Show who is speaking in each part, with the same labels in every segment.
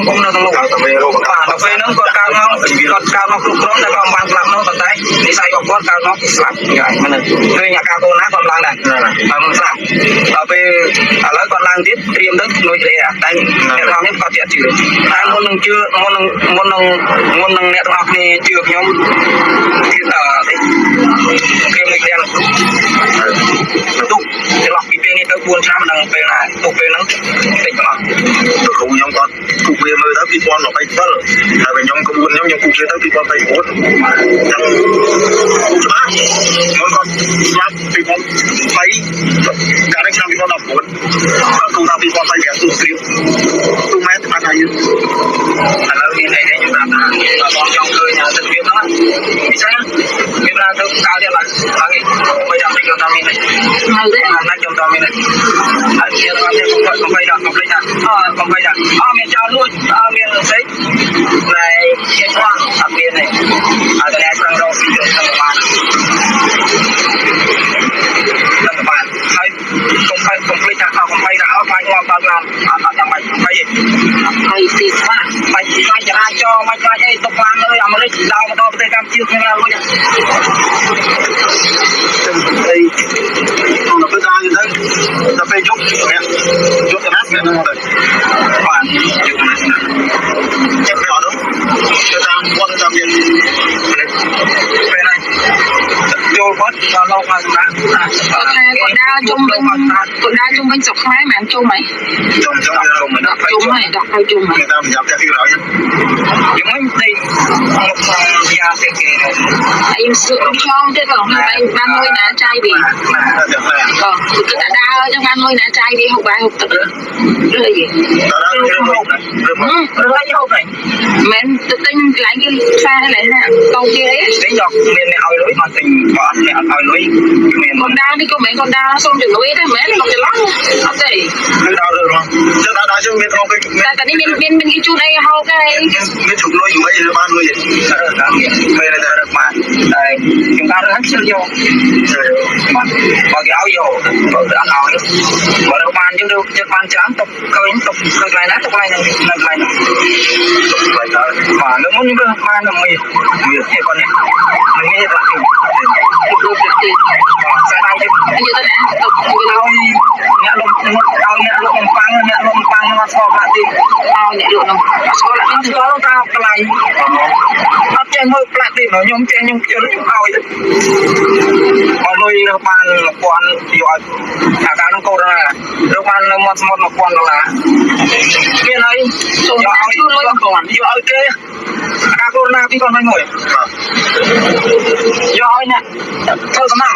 Speaker 1: cũng nó không có và phê nó còn cao nó cũng có nó còn bằng làm nó còn tay đi sai còn cao nó sập vậy mà nơi nhà cao cô ná còn lang này sập và phê lấy còn lang tiếp tiêm đất nuôi gì à tayអ្នកនរនេះក៏ជាជឿតែមុននឹងជឿមុននឹងអ្នកទាំងអស់គ្នាជឿខ្ញុំគឺគេមិនដឹងទុកចន្លោះពីពេលនេះទៅ4ឆ្នាំដល់ពេលណាទុកពេលហ្នឹងតិចទាំងអស់គ្រូខ្ញុំក៏ពុកវាមើលទៅ2027ហើយខ្ញុំក្បួនខ្ញុំពុកវាទៅ2029អញ្ចឹងច្បាស់ខ្ញុំក៏ស្លាប់2020កាលឆ្នាំ2019គ្រូថា2025ទូស្រីទូម៉ែអត់ហើយឥឡូវមានអីទេខ្ញុំប្រាប់ថាបងចង់ឃើញទឹកវាហ្នឹងពិសេសមានបានទៅកៅទៀតឡើងហើយបើចាំតិចខ្ញុំតាមមានហើយទេណាខ្ញុំតាមមានហើយខ្ញុំតាមនេះខ្ញុំទៅដល់កំភ្លេចថាកំភ្លេចថាមានចោលលួចមានស្អីតែជាគាត់អត់មានទេហើយតែស្ងរកពីទៅបានហើយកុំភ្លេចថាកំភ្លេចថាបាច់ងាប់ដល់ឡានអត់ចាំបាច់ហើយទីស្វាបាច់ចរាចរណ៍មិនខ្លាចអីទុកឡានលើអាមេរិកដល់មកដល់ប្រទេសកម្ពុជាគ្នាលុយអីទៅទៅដល់ទៅពេលយប់ទៅណាស់ហ្នឹងទៅបានយប់ណាស់ចាំទៅអត់ទៅតាមវត្តតាមទៀតពេលណាចូលគាត់ដល់លោកមកណាគាត់ដើរជុំវិញស្រុកខ្មែរមិនជុំហីជុំមិនដល់ជុំហីដល់ទៅជុំហីតាមប្រចាំផ្ទះទីក្រោយយើងមិនទេមកយ៉ាទេគេអីសុខឆ្លងទេក៏បានលុយណាចាយវាក៏គឺតែដើរចឹងបានលុយណាចាយវាហូបបាយហូបទឹកលើយហូបហ្នឹងមិនទៅទិញកន្លែងគេផ្សារហ្នឹងណាតោងគេអីទិញយកមានអ្នកឲ្យលុយមកទិញបើអត់អ្នកឲ្យលុយមានកណ្ដាលនេះក៏មិនកណ្ដាលសុំជំនួយដែរមែនមកច្រឡំអត់ទេគឺដល់រឿងចឹងដល់យើងមានត្រង់គេតែនេះមានគេជូនអីហូបដែរមានជូនលុយមិនឬបានលុយតាមមានពេលតែរកបានតែខ្ញុំបានរឿងជិះយកបានបើគេឲ្យយកបើអត់ឲ្យបើរកបានយើងទៅចិត្តបានច្រើនទុកឃើញទុកកន្លែងណាទុកកន្លែងហ្នឹងនៅកន្លែងហ្នឹងបាទលើមុនយើងបានមានទេគាត់នេះមានតែទីរូបទីស្ដាយទៅទៅណាទុកឲ្យអ្នកលំឲ្យអ្នកលំប៉ាំងមកស្គាល់ប្រាក់ទីឲ្យអ្នកលក់នោះស្គាល់ទីស្គាល់ថាថ្លៃអត់ចេះមើលប្រាក់ទីខ្ញុំចេះខ្ញុំជិះឲ្យបើលុយរើបាន1000យកឲ្យអាការនោះកូនណារើបាននៅមាត់សមុទ្រ$1000មានហើយសូមឲ្យលុយ1000យកឲ្យគេអាកូនណាពីគាត់មិនមួយយកឲ្យអ្នកធ្វើសំណាង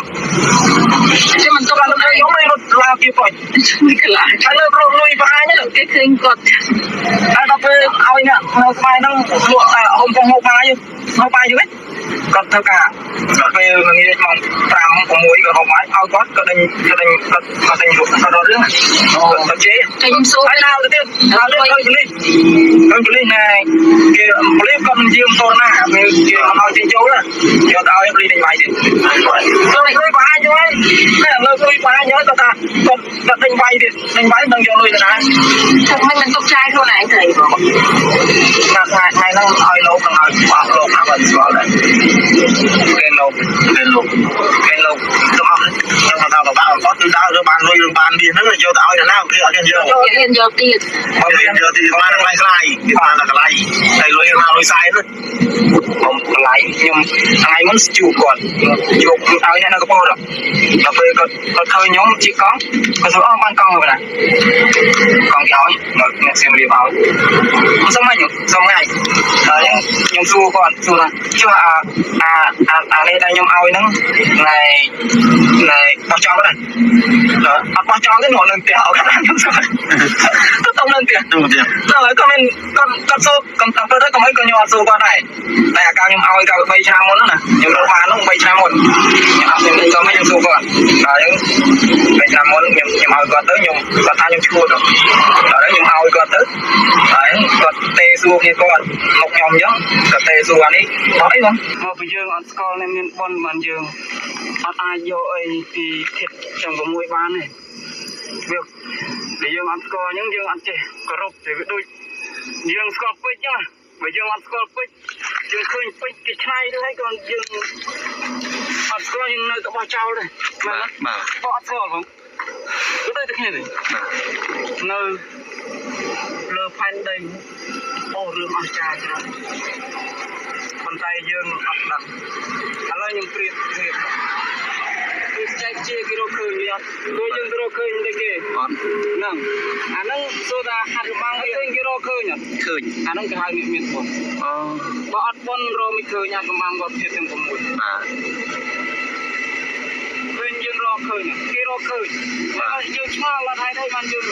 Speaker 1: ជាមិនទុកដល់ខ្ញុំមិនរត់ឡាពីប៉ុយនេះក្លាហើយលើប្រលុយប្រាញ់គេឃើញគាត់ហើយដល់ពេលឲ្យអ្នកនៅស្បែកហ្នឹងលក់តែហុំពងហូបបាយវិញគាត់ធ្វើការដល់ពេលងាយម៉ោង5 6ក៏ហូបបាយឲ្យគាត់ក៏ដេញលក់គាត់រឿងទៅជេខ្ញុំសួរហើយដល់ទៅទៀតដល់លុយឲ្យប៉លីសណែគេប៉លីសគាត់មិនយាមតរណាគេមិនឲ្យចេញចូលយកទៅឲ្យប៉លីសដេញបាយទៀតលុយបាយយល់តែលើលុយបាយយល់គាត់ថាគាត់ដេញបាយទៀតដេញបាយនឹងយកលុយទៅណាធ្វើមិនទុកចាយខ្លួនឯងទៅណាថាថ្ងៃហ្នឹងឲ្យលោកនឹងឲ្យបោះលោកណាគាត់ស្គាល់ដែរគេលោកទាំងអស់ខ្ញុំថាបាក់គាត់គឺដើរទៅបានលុយបានវាហ្នឹងយកទៅឲ្យណាគេអត់ហ៊ានយកទៀតបើហ៊ានយកទៀតបានខ្លាយគេបានតែកន្លែងតែលុយមកលុយសាយទៅខ្ញុំកន្លែងខ្ញុំថ្ងៃមុនជួបគាត់យកឲ្យអ្នកនៅកពតដល់ពេលគាត់ឃើញខ្ញុំជិះកង់គាត់ថាបានកង់ទៅណាកង់គេឲ្យមកអ្នកសៀមរាបឲ្យខ្ញុំសុំឲ្យហើយខ្ញុំសួរគាត់សួរថាចុះអានេះដែលខ្ញុំឲ្យហ្នឹងណែបោះចោលហ្នឹងអត់បោះចោលទេនៅផ្ទះឲ្យខ្ញុំសួរទៅទៅនៅផ្ទះទៅក៏មានគាត់សួរកំតាំងទៅក៏មិនក៏ខ្ញុំអត់សួរគាត់ដែរតែអាការខ្ញុំឲ្យកាល3ឆ្នាំមុនណាខ្ញុំរកបាននោះ3ឆ្នាំមុនខ្ញុំអត់មានក៏មិនខ្ញុំសួរគាត់ដល់យើង3ឆ្នាំមុនខ្ញុំឲ្យគាត់ទៅខ្ញុំគាត់ថាខ្ញុំឈួតដល់ខ្ញុំឲ្យគាត់ទៅហើយគាត់ទេសួរគ្នាគាត់មកខ្ញុំអញ្ចឹងគាត់ទេសួរអានេះអត់អីបងមកពីយើងអត់ស្គាល់nênមានបនបានយើងអត់អាចយកអីពីធៀបចំ6បានទេវាយើងអត់ស្គាល់អញ្ចឹងយើងអត់ចេះគោរពទេវាដូច dương scot pích nhá bởi dương ăn scot pích dương khơi pích cái này đấy còn dương ăn scot nhưng nơi tụi bao trao đây mà có scot không cứ đây thực hiện này nơi lơ phan đây ô rương ăn trà cho nóคนไทยយើងអត់ដឹងឥឡូវខ្ញុំប្រៀបគឺចែកជាគេរកឃើញវាអត់ដូចយើងរកឃើញតែគេអត់ហ្នឹងអាហ្នឹងសូថាហាត់បាំងវាឃើញគេរកឃើញអត់ឃើញអាហ្នឹងគេហៅអ្នកមានបុណ្យអូបើអត់បុណ្យរកមិនឃើញអាកំបាំងគាត់ភាពទាំង6បាទវិញយើងរកឃើញគេរកឃើញហើយយើងឆ្ងល់អត់ហើយទេបានយើង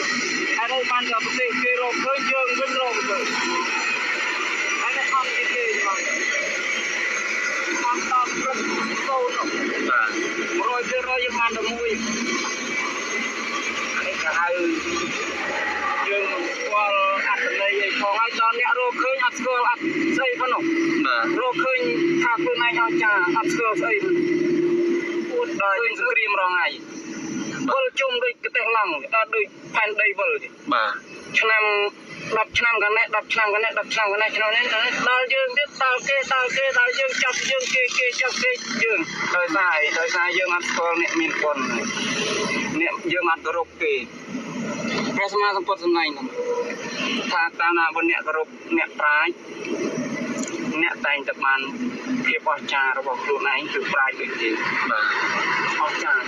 Speaker 1: ហើយទៅបានទៅប្រទេសគេរកឃើញយើងវិញរកមិនឃើញហើយតែអត់គេមកអត់ដល់ព្រឹកសូនបាទ100%យើងបានតែមួយអានេះគេហៅយើងស្គាល់អត្ថន័យអីផងហើយដល់អ្នករកឃើញអត់ស្គាល់អត់ស្អីផងនោះបាទរកឃើញថាខ្លួនឯងអត់ចាអត់ស្គាល់ស្អីពួតដល់សង្គ្រាមរងថ្ងៃវិលជុំដូចកតេះឡង់ដល់ដូចផែនដីវិលបាទឆ្នាំ10ឆ្នាំកណែ10ឆ្នាំកណែ10ឆ្នាំកណែឆ្នាំនេះដល់យើងទៀតដល់គេដល់យើងចាប់យើងគេចាប់គេយើងដោយសារយើងអត់ស្គាល់អ្នកមានបុណ្យអ្នកយើងអត់គោរពគេព្រះសម្មាសម្ពុទ្ធសម្ដែងថាកាលណាបុណ្យអ្នកគោរពអ្នកប្រាជ្ញអ្នកតែងតែបានភាពអស្ចារ្យរបស់ខ្លួនឯងគឺប្រាជ្ញដូចគេបាទអស្ចារ្យ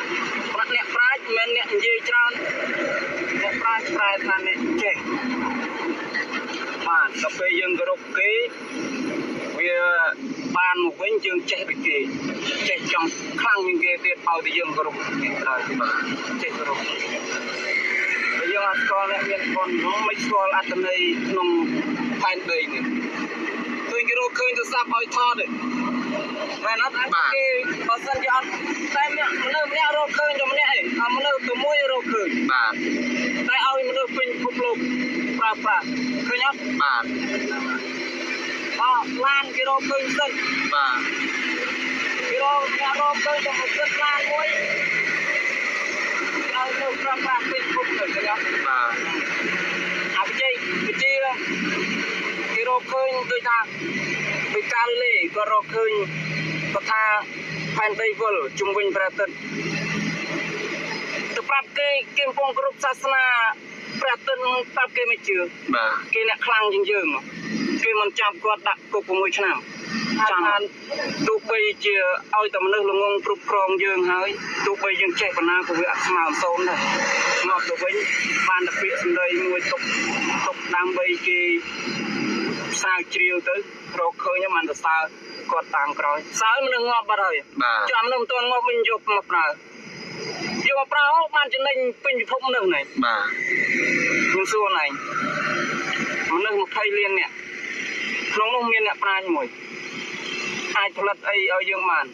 Speaker 1: អ្នកប្រាជ្ញមិនមែនអ្នកនិយាយច្រើនអ្នកប្រាជ្ញប្រែថាអ្នកចេះបាទដល់ពេលយើងគោរពគេវាបានមកវិញយើងចេះដូចគេចេះចង់ខ្លាំងជាងគេទៀតឲ្យតែយើងគោរពគេដែរបាទចេះគោរពបើយើងអត់ស្គាល់អ្នកមានបុណ្យនោះមិនស្គាល់អត្ថន័យក្នុងផែនដីនេះឃើញគេរកឃើញទៅស្ដាប់ឲ្យថតទេមែនអត់គេបើសិនជាអត់តែមនុស្សម្នាក់រកឃើញតែម្នាក់ឯងមនុស្សតែមួយរកឃើញបាទតែឲ្យមនុស្សពេញពិភពលោកប្រើប្រាស់ឃើញអត់បាទឡានគេរកឃើញសិនបាទគេរកឃើញតែមួយសិនឡានមួយឲ្យទៅប្រើប្រាស់ពេញពិភពលោកឃើញអត់បាទអាវិជាគេរកឃើញដូចថាពីកាលីក៏រកឃើញគាត់ថាផែនដីវិលជុំវិញព្រះអាទិត្យទៅប្រាប់គេកំពុងគោរពសាសនាព្រះអាទិត្យប្រាប់គេមិនជឿបាទគេអ្នកខ្លាំងជាងយើងគេមិនចាប់គាត់ដាក់គុក6ឆ្នាំចាំទោះបីជាឲ្យតែមនុស្សល្ងងគ្រប់គ្រងយើងហើយទោះបីយើងចេះបណ្ណាក៏វាអត់ស្មើសូនដែរមកទៅវិញបានតែពាក្យសម្ដីមួយទុកដើម្បីគេផ្សាយជ្រាវទៅរកឃើញមិនទៅសើគាត់តាមក្រោយសើមនុស្សងាប់បាត់ហើយចាំមនុស្សមិនទាន់ងាប់វិញយកមកប្រើបានចំណេញពេញពិភពមនុស្សនេះបាទខ្ញុំសួរណៃមនុស្ស20លាននាក់ក្នុងនោះមានអ្នកប្រាជ្ញមួយអាចផលិតអីឲ្យយើងបាន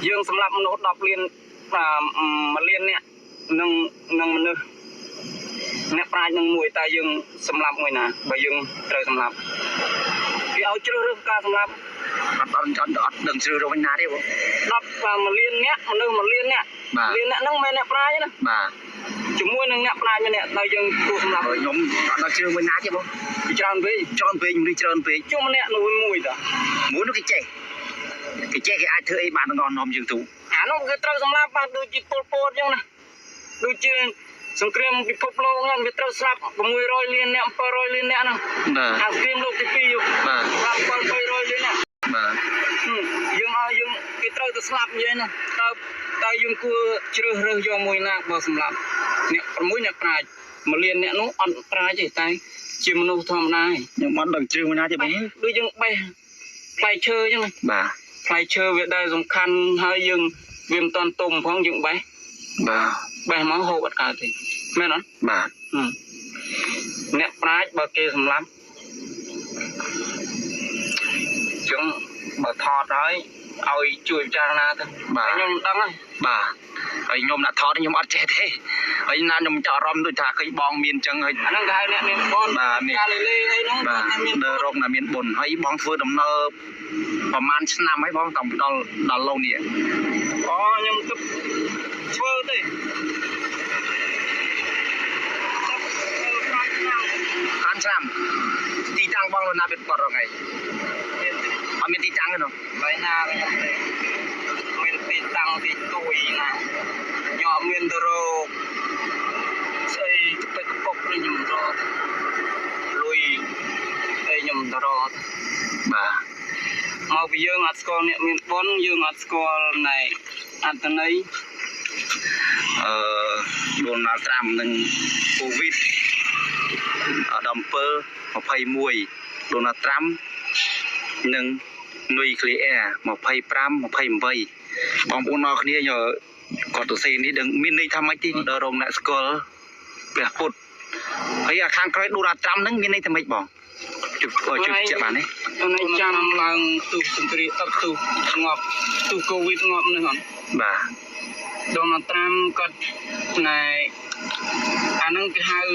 Speaker 1: យើងសម្រាប់មនុស្ស10លាន1លាននាក់នឹងមនុស្សអ្នកប្រាជ្ញនឹងមួយតែយើងសម្រាប់មួយណាបើយើងត្រូវសម្រាប់គេឲ្យជ្រើសរើសការសម្រាប់អត់ដឹងជ្រើសរើសវិញណាទេបង10លាននាក់មនុស្ស1លាននាក់លាននាក់ហ្នឹងមិនអ្នកប្រាជ្ញណាបាទជាមួយនឹងអ្នកប្រាជ្ញម្នាក់តែយើងគួរសម្រាប់ខ្ញុំអត់ដល់ជ្រើសមួយណាទេបងពីច្រើនពេកមនុស្សច្រើនពេកជុំម្នាក់មួយតាមួយនោះគេចេះគេអាចធ្វើអីបានទាំងអស់នាំយើងទូអានោះគេត្រូវសម្រាប់បានដូចជាពលពតអញ្ចឹងណាដូចជាសង្គ្រាមពិភពលោកហ្នឹងវាត្រូវស្លាប់600លានអ្នក700លានអ្នកហ្នឹងអាសង្គ្រាមលោកទី2បាទស្លាប់700លានអ្នកបាទយើងគេត្រូវទៅស្លាប់និយាយណាតើយើងគួរជ្រើសរើសយកមួយណាបើសម្រាប់អ្នក6អ្នកប្រាជ្ញ1លានអ្នកនោះអត់ប្រាជ្ញទេតែជាមនុស្សធម្មតាខ្ញុំអត់ដឹងជ្រើសមួយណាទេបងដូចយើងបេះផ្លែឈើអញ្ចឹងបាទផ្លែឈើវាដែលសំខាន់ហើយយើងវាមិនតាន់ទុំផងយើងបេះបាទបេះមកហូបអត់កើតទេមែនអត់បាទអ្នកប្រាជ្ញបើគេសម្លាប់ចឹងបើថតហើយឲ្យជួយពិចារណាទៅបាទខ្ញុំមិនដឹងហើយបាទហើយខ្ញុំដាក់ថតខ្ញុំអត់ចេះទេហើយណាខ្ញុំចាប់អារម្មណ៍ដូចថាឃើញបងមានចឹងហើយអាហ្នឹងគេហៅអ្នកមានបុណ្យបាទកាលីលេអីហ្នឹងបាទដើររកអ្នកមានបុណ្យហើយបងធ្វើដំណើរប្រហែលឆ្នាំហើយបងតាមដល់ឡូវនេះខ្ញុំទៅធ្វើទេ
Speaker 2: ăn chăm tí tăng bong là na biệt bọt rồi ngày ở miền tí tăng rồi nó
Speaker 3: lấy na cái nhầm đấy miền tí tăng tí tuổi nè nhỏ miền đồ xây cái cốc rồi nhầm rồi lùi đây nhầm đồ
Speaker 2: bà
Speaker 3: mau bây giờ ngắt con nè miền bốn dương ngắt con này ăn tới đấy
Speaker 2: Donald Trump nâng Covid ở đầm pơ một phay mùi Donald Trump nâng nuclear một phay pram một phay vây bóng bố nó kia nhờ còn tụi xe đi đừng mini tham mấy tí đờ rồng lại skull bẻ phụt thấy à khang cái Donald Trump nâng mini tham mấy bóng chụp chạy bàn ấy
Speaker 3: này chăm lần tu sinh tri tập tu ngọc tu Covid ngọc nữa hả
Speaker 2: bà
Speaker 3: Donald Trump có này anh ấy cái hai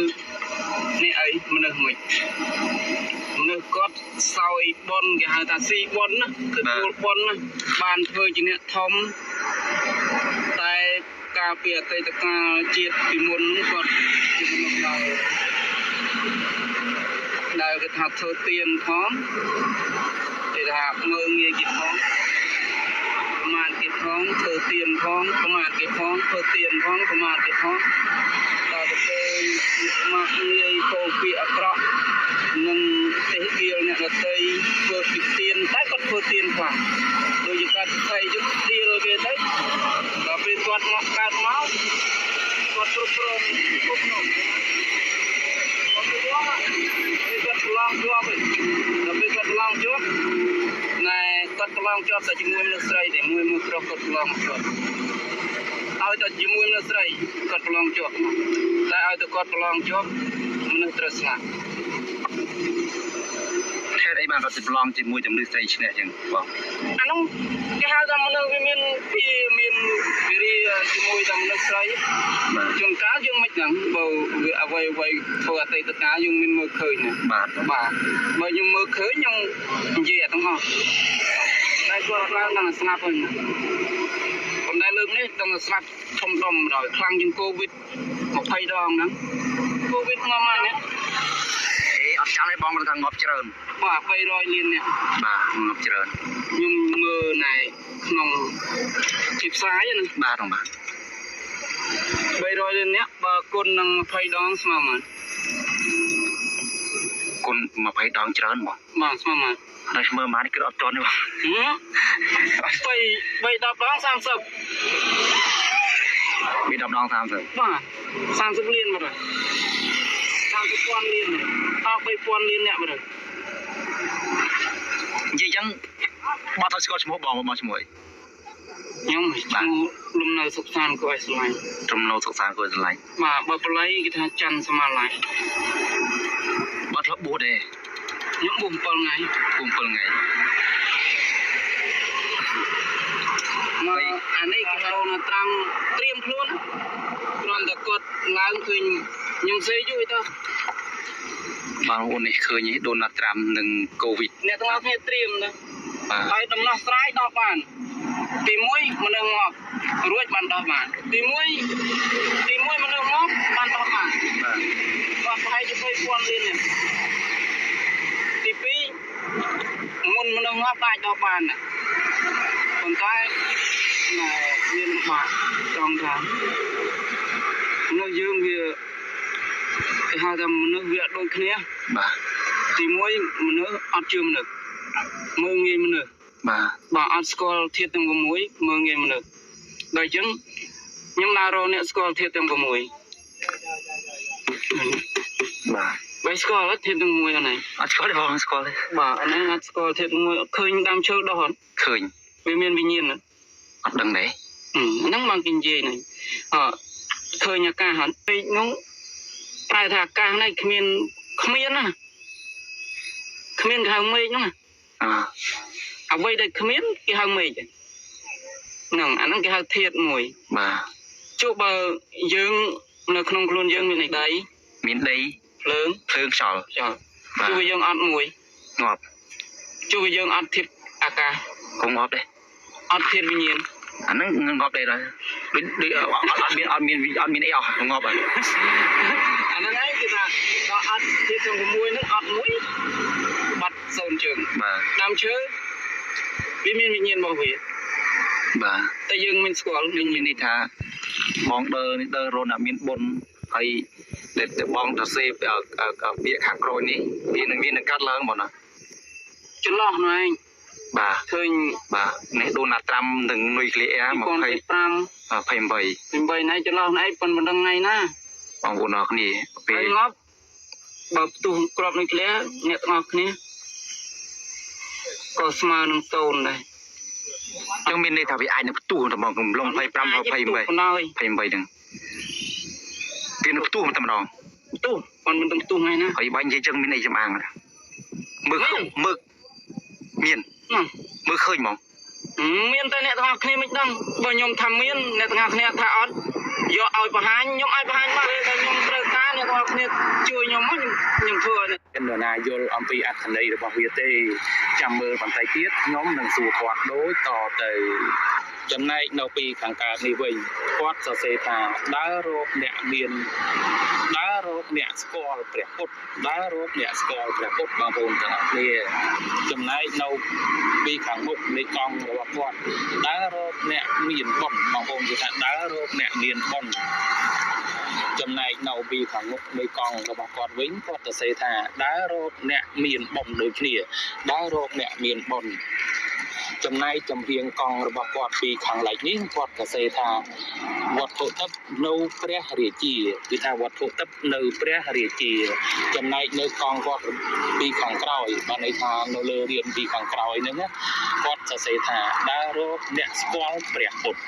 Speaker 3: này ấy mình được mình có sau bon cái hai ta si bon á cái bon á bàn thôi chỉ nè thông tại cà phê tại ta chiết thì muốn còn đời cái thằng thơ tiền khó để là mơ nghe kịp khó mà kịp khó thơ tiền khó mà kịp khó thơ tiền khó mà kịp khó đời cái mà nghe câu chuyện rõ nhưng thế kia này là tây vừa kịp tiền tái còn vừa tiền khoảng rồi chỉ cần thầy giúp đi rồi kia đấy và bị quạt ngọc cát máu quạt pro không nổi tapi kat long job này kat long job ta chimui mình srai để mui mui pro kat long job ai ta chimui mình srai kat long job ta ai ta kat long job mình terus lah
Speaker 2: thế đấy bạn có thể long chỉ mui chấm nước sấy này chẳng bỏ
Speaker 3: anh cái hai ta mình miền miền biri chimui ta mình srai chừng cá dương mấy lần bầu quay quay phơi tay tất cả dương mình mưa khơi nè bà bởi nhưng mưa khơi nhưng gì đúng không đây qua đang snap hơn còn đây lương đấy đang snap thông đồng rồi khăn nhưng Covid một thay đòn nữa Covid ngon mà nhé
Speaker 2: thế ở trong này bong là thằng ngọc trơn
Speaker 3: bà quay rồi liền nè
Speaker 2: bà ngọc trơn
Speaker 3: nhưng mưa này nồng chịp sái nè
Speaker 2: bà đồng bà
Speaker 3: bây rồi lên nhé bà con đang thay đón sao mà
Speaker 2: con mà phải đón trơn mà
Speaker 3: sao mà
Speaker 2: nói mơ má đi cứ ấp tròn đi bà
Speaker 3: bây đọc đón sang sập
Speaker 2: bị đọc đong tham rồi
Speaker 3: bà sang sập liên mà rồi sang sập quan liên này bây quan liên nè mà rồi
Speaker 2: gì chẳng bao thằng Scott mua bò mà mua
Speaker 3: nhưng mà lúc nào sụp sàn của ai lại
Speaker 2: trong lâu sụp sàn của ai lại
Speaker 3: mà bà lấy cái thằng chăn sao mà lại
Speaker 2: bắt lấp bố đề
Speaker 3: những bùm pol ngày mà anh ấy cái đầu là tam tiêm luôn còn đặc cột láng khơi nhưng dây vui thôi
Speaker 2: bạn ôn này khơi nhé Donald Trump nâng Covid
Speaker 3: nè tao nói tiêm nữa ai tầm nó trái đo bàn tí mũi mà nâng ngọt ruột bàn đo bàn tí mũi mà nâng ngọt bàn đo bàn và phải cho tôi quan lên nè tí pi môn mà nâng ngọt đại đo bàn nè còn cái này liên bạc trong tháng nước dương kia thì hai thằng nước việt đôi kia tí mũi mà nước ăn chưa được mơ nghe mà được bà ăn school thiết tăng vào muối mơ nghe mà được đời chứng nhưng nào rồi nè school thiết tăng vào muối bà school thiết tăng muối này
Speaker 2: ăn school đi vào school đi
Speaker 3: bà anh ấy ăn school thiết tăng muối khơi đang chơi đó hả
Speaker 2: khơi
Speaker 3: về miền bình nhiên nữa
Speaker 2: ăn đằng đấy
Speaker 3: nắng mang kinh gì này khơi nhà ca hả nó ai thà ca này không yên á không yên cái hàng mây nhá à bây đây không biết cái hàng mày chứ nằng anh cái hàng thiệt mùi
Speaker 2: mà
Speaker 3: chụp bờ dương là không luôn dương miền này
Speaker 2: miền đấy
Speaker 3: lớn
Speaker 2: sỏi
Speaker 3: chụp bờ dương ăn mùi
Speaker 2: ngọt
Speaker 3: chụp bờ dương ăn thịt ca
Speaker 2: cũng ngọt đấy
Speaker 3: ăn thịt bình nhiên
Speaker 2: anh nó ngọt đây rồi đi ăn miền eo ngọt rồi
Speaker 3: ហ្នឹងឯងគឺថាដល់អត់ជាក្នុង6ហ្នឹងអត់មួយបាត់សូនជើង
Speaker 2: បាទ
Speaker 3: ដើមឈើវាមានវិញ្ញាណរបស់វា
Speaker 2: បាទ
Speaker 3: តែយើងមិនស្គាល់
Speaker 2: ខ្ញុំមានន័យថាបងដើរនេះដើររនមានបុណ្យហើយតែបងទៅសេពពាក្យខាងក្រោយនេះវានឹងមានកាត់ឡើងបងណា
Speaker 3: ចន្លោះនោះឯង
Speaker 2: បាទ
Speaker 3: ឃើញ
Speaker 2: បាទនេះដូណាត្រាំនឹងនុយក្លីអែ25
Speaker 3: 2025 8ណៃចន្លោះណៃប៉ុនមិនដឹងថ្ងៃណា
Speaker 2: បងប្អូនអរគ្នាពេល
Speaker 3: ហើយងាប់បើផ្ទុះក្របនុយក្លេអ៊ែរអ្នកទាំងអស់គ្នាក៏ស្មើនឹងសូន្យដែរ
Speaker 2: ចឹងមានន័យថាវាអាចនឹងផ្ទុះតែបងកំឡុង25 28ហ្នឹងវានឹងផ្ទុះតែម្ដង
Speaker 3: ផ្ទុះប៉ុនមិនដឹងផ្ទុះថ្ងៃណា
Speaker 2: ហើយបាញ់និយាយចឹងមានអីចំអាងមើលមានមើលឃើញហ្មង
Speaker 3: មានតែអ្នកទាំងអស់គ្នាមិនដឹងបើខ្ញុំថាមានអ្នកទាំងអស់គ្នាថាអត់យកឲ្យបង្ហាញខ្ញុំឲ្យបង្ហាញមកតែខ្ញុំត្រូវការអ្នកទាំងអស់គ្នាជួយខ្ញុំមកខ្ញុំធ្វើឲ្យ
Speaker 2: នរណាយល់អំពីអត្ថន័យរបស់វាទេចាំមើលបន្តិចទៀតខ្ញុំនឹងសួរគាត់ដូចតទៅ ចំណែកនៅពីខាងកើតនេះវិញគាត់សរសេរថាដើររកអ្នកមានដើររកអ្នកស្គាល់ព្រះពុទ្ធដើររកអ្នកស្គាល់ព្រះពុទ្ធបងប្អូនទាំងអស់គ្នាចំណែកនៅពីខាងមុខនៃកង់របស់គាត់ដើររកអ្នកមានបុណ្យបងប្អូននិយាយថាដើររកអ្នកមានបុណ្យចំណែកនៅពីខាងមុខនៃកង់របស់គាត់វិញគាត់សរសេរថាដើររកអ្នកមានបុណ្យដូចគ្នាដើររកអ្នកមានបុណ្យ ចំណែកចំហៀងកង់របស់គាត់ពីខាងលិចនេះគាត់សរសេរថាវត្ថុទឹកនៅព្រះរាជាគឺថាវត្ថុទឹកនៅព្រះរាជាចំណែកនៅកង់គាត់ពីខាងក្រោយបានន័យថានៅលើរៀនពីខាងក្រោយហ្នឹងគាត់សរសេរថាដើររកអ្នកស្គាល់ព្រះពុទ្ធ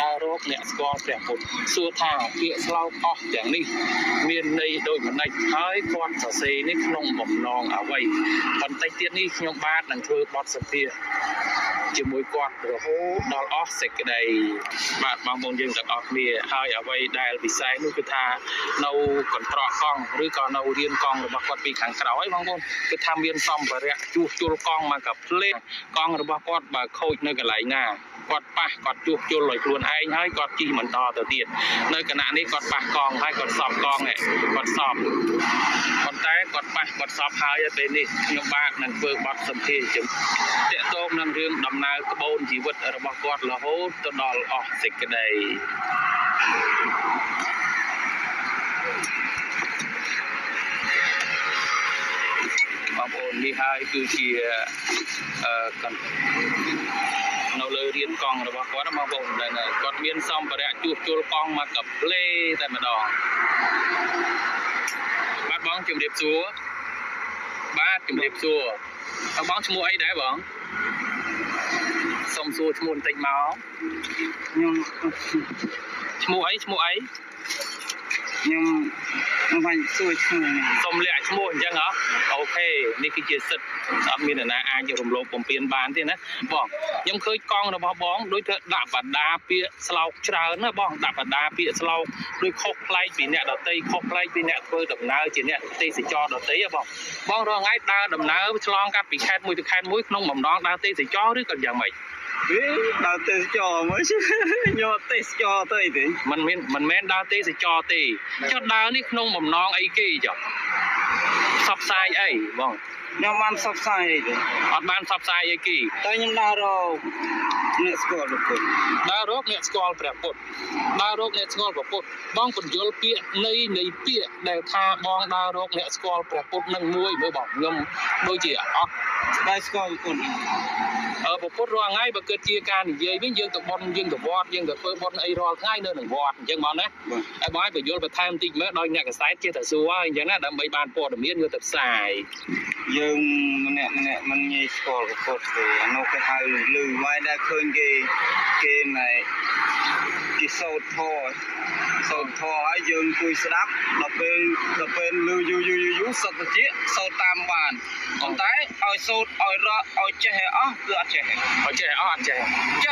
Speaker 2: ដើររកអ្នកស្គាល់ព្រះពុទ្ធសួរថាពាក្យស្លោកអស់ទាំងនេះមានន័យដូចម្ដេចហើយគាត់សរសេរនេះក្នុងបំណងអ្វីបន្តិចទៀតនេះខ្ញុំបាទនឹងធ្វើបទសម្ភាសន៍ ជាមួយគាត់រហូតដល់អស់សេចក្តីបាទបងប្អូនយើងទាំងអស់គ្នាហើយអ្វីដែលពិសេសនោះគឺថានៅកន្ត្រកកង់ឬក៏នៅរៀនកង់របស់គាត់ពីខាងក្រោយបងប្អូនគឺថាមានសម្ភារៈជួសជុលកង់មកកាផ្លេកង់របស់គាត់បើខូចនៅកន្លែងណាគាត់ប៉ះគាត់ជួសជុលឲ្យខ្លួនឯងហើយគាត់ជិះបន្តទៅទៀតនៅគណៈនេះគាត់ប៉ះកង់ហើយគាត់សប់កង់គាត់សប់ប៉ុន្តែគាត់ប៉ះគាត់សប់ហើយពេលនេះខ្ញុំបាទនឹងធ្វើបទសម្ភាសន៍ជុំតាក់ទងនឹងរឿងដំណើរក្បូនជីវិតរបស់គាត់រហូតទៅដល់អស់សេចក្តីបងប្អូននេះហើយគឺជានៅលើរៀនកង់របស់គាត់បងប្អូនគាត់មានសម្ភារៈជួសជុលកង់មកកាផ្លេតែម្ដងបាទបងជំរាបសួរបាទជំរាបសួរបងឈ្មោះអីដែរបងសុំសួរឈ្មោះបន្តិចមកខ្ញុំឈ្មោះអីខ្ញុំបាញ់សួរឈ្មោះសុំលាក់ឈ្មោះអញ្ចឹងហ៎អូខេនេះគឺជាសិទ្ធិអត់មានអ្នកណាអាចរំលោភបំពានបានទេណាបងខ្ញុំឃើញកង់របស់បងដូចធ្វើដាក់បដាពាក្យស្លោកច្រើនណាបងដាក់បដាពាក្យស្លោកដូចខុសប្លែកពីអ្នកដតីខុសប្លែកពីអ្នកធ្វើដំណើរជាអ្នកទេសចរដតីហ៎បងរាល់ថ្ងៃដើរដំណើរឆ្លងកាត់ពីខេត្តមួយទៅខេត្តមួយក្នុងបំណងដើរទេសចរឬក៏យ៉ាងម៉េច
Speaker 3: ដើរទេសចរមើលខ្ញុំទេសចរទៅអីទេ
Speaker 2: មិនមែនដើរទេសចរទេចុះដើរនេះក្នុងបំណងអីគេចុះផ្សព្វផ្សាយអីបងខ្ញុំបានផ្សព្វផ្សាយអីទេអត់បានផ្សព្វផ្សាយអីគេតែខ្ញុំដើររកអ្នកស្គាល់ព្រះពុទ្ធដើររកអ្នកស្គាល់ព្រះពុទ្ធដើររកអ្នកស្គាល់ព្រះពុទ្ធបងពន្យល់ពាក្យនៃពាក្យដែលថាបងដើររកអ្នកស្គាល់ព្រះពុទ្ធនឹងមួយមើលបងខ្ញុំដូចជាអត់ដែរស្គាល់ព្រះពុទ្ធព្រះពុទ្ធរាល់ថ្ងៃបើគិតជាការនិយាយវិញយើងទៅបន់យើងទៅវត្តយើងទៅធ្វើបន់អីរាល់ថ្ងៃនៅនឹងវត្តអញ្ចឹងបងណាហើយបងឲ្យបញ្យល់បន្ថែមបន្តិចមើលដោយអ្នកកសែតចេះតែសួរហើយអញ្ចឹងណាដើម្បីបានព័ត៌មានយកទៅផ្សាយយើងម្នាក់មិនងាយស្គាល់ព្រះពុទ្ធទេអានោះគេហៅលឺវាយដែលឃើញគេណែគេសោតធរហើយយើងអង្គុយស្ដាប់ដល់ពេលលឺយូរសុទ្ធតិចសោតតាមបានប៉ុន្តែឲ្យសោតឲ្យរកឲ្យចេះឲ្យអស់គឺអត់ចេះឲ្យចេះអត់ចេះ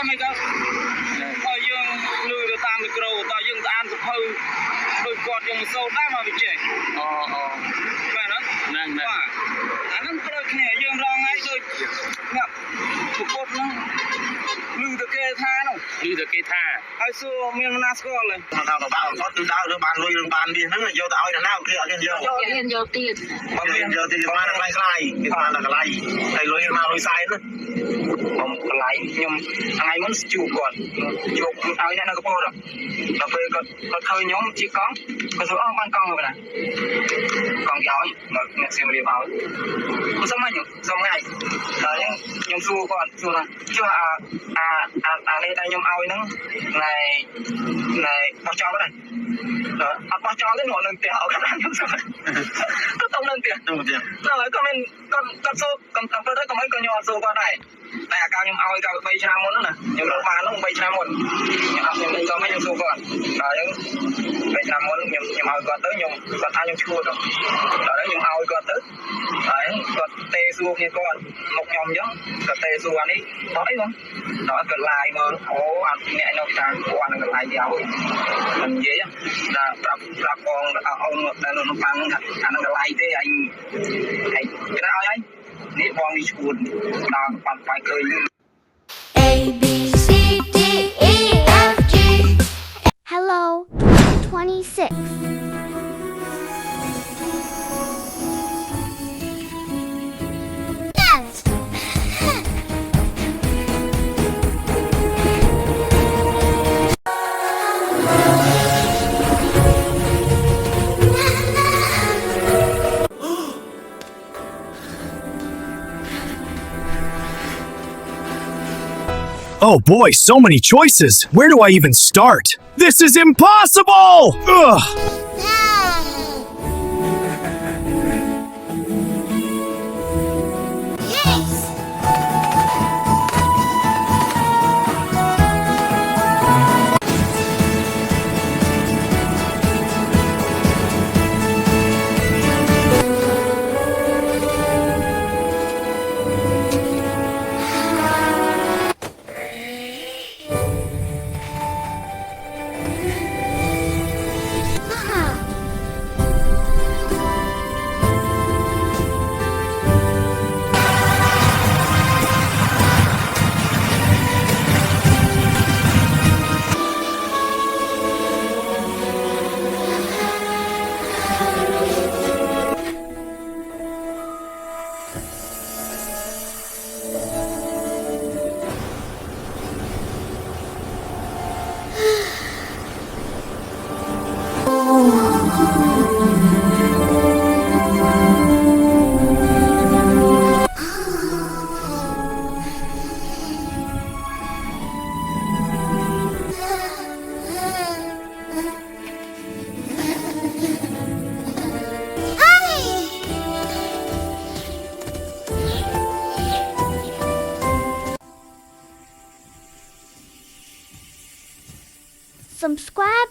Speaker 2: មិនក៏ឲ្យយើងលឺទៅតាមមីក្រូតើយើងទៅអានសភៅដូចគាត់យើងសោតដែរមកវាចេះមែនអត់ហ្នឹងបាទអាហ្នឹងប្រដូចគ្នាយើងរងថ្ងៃដូចអ្នកប្រពុតហ្នឹងលឺទៅគេថានោះលឺទៅគេថា
Speaker 3: ហើយសួរមានណាស្គាល់ទេ
Speaker 1: mà tao bảo có từ đau đứa bàn lui đừng bàn đi nó là vô tao là nào kia ở trên vô
Speaker 4: យកហ៊ានយកទៀត
Speaker 1: mà hiện giờ thì mà nó lại sai thì mà là cái này thầy lui nào lui sai nữa
Speaker 3: ผมកន្លែងខ្ញុំថ្ងៃមុនជួបគាត់ជួបឲ្យអ្នកនៅកពតដល់ពេលគាត់ឃើញខ្ញុំជិះកង់គាត់សួរអស់បានកង់ហើយណាកង់ឲ្យមកអ្នកសៀមរាបឲ្យខ្ញុំសុំហ្នឹងសុំថ្ងៃដល់អញ្ចឹងខ្ញុំសួរគាត់សួរថាចុះអានេះដែលខ្ញុំឲ្យហ្នឹងណែបោះចោលទៅដល់អត់បោះចោលទេនៅនឹងផ្ទះឲ្យគាត់ខ្ញុំសួរគាត់ទៅនឹងផ្ទះ
Speaker 1: đúng chưa
Speaker 3: ដល់គាត់មានគាត់សួរគាត់ទៅទៅក៏មិនក៏ខ្ញុំអត់សួរគាត់ដែរតែអាការខ្ញុំឲ្យកាល3ឆ្នាំមុនណាខ្ញុំរកបាននោះ3ឆ្នាំមុនខ្ញុំអត់ខ្ញុំក៏មិនខ្ញុំសួរគាត់ដល់អញ្ចឹង3ឆ្នាំមុនខ្ញុំឲ្យគាត់ទៅខ្ញុំគាត់ថាខ្ញុំឈួតដល់ហើយខ្ញុំឲ្យគាត់ទៅហើយគាត់ទេសួរគ្នាគាត់មកខ្ញុំអញ្ចឹងគាត់ទេសួរអានេះអត់អីបងដល់គាត់ឡាយមើលអូអាអ្នកនោះថាគាត់នឹងឡាយទៅមិននិយាយដល់ប្រាប់បងអូនដែលនៅក្នុងបាំងថាអានឹងឡាយទេអញគេថាឲ្យអញនេះបងនេះឈួតដល់បាត់បាយឃើញ
Speaker 5: A B C D E F G. Hello, 26. Yes.
Speaker 6: Oh boy, so many choices. Where do I even start? This is impossible! Ugh!
Speaker 5: Yes. Subscribe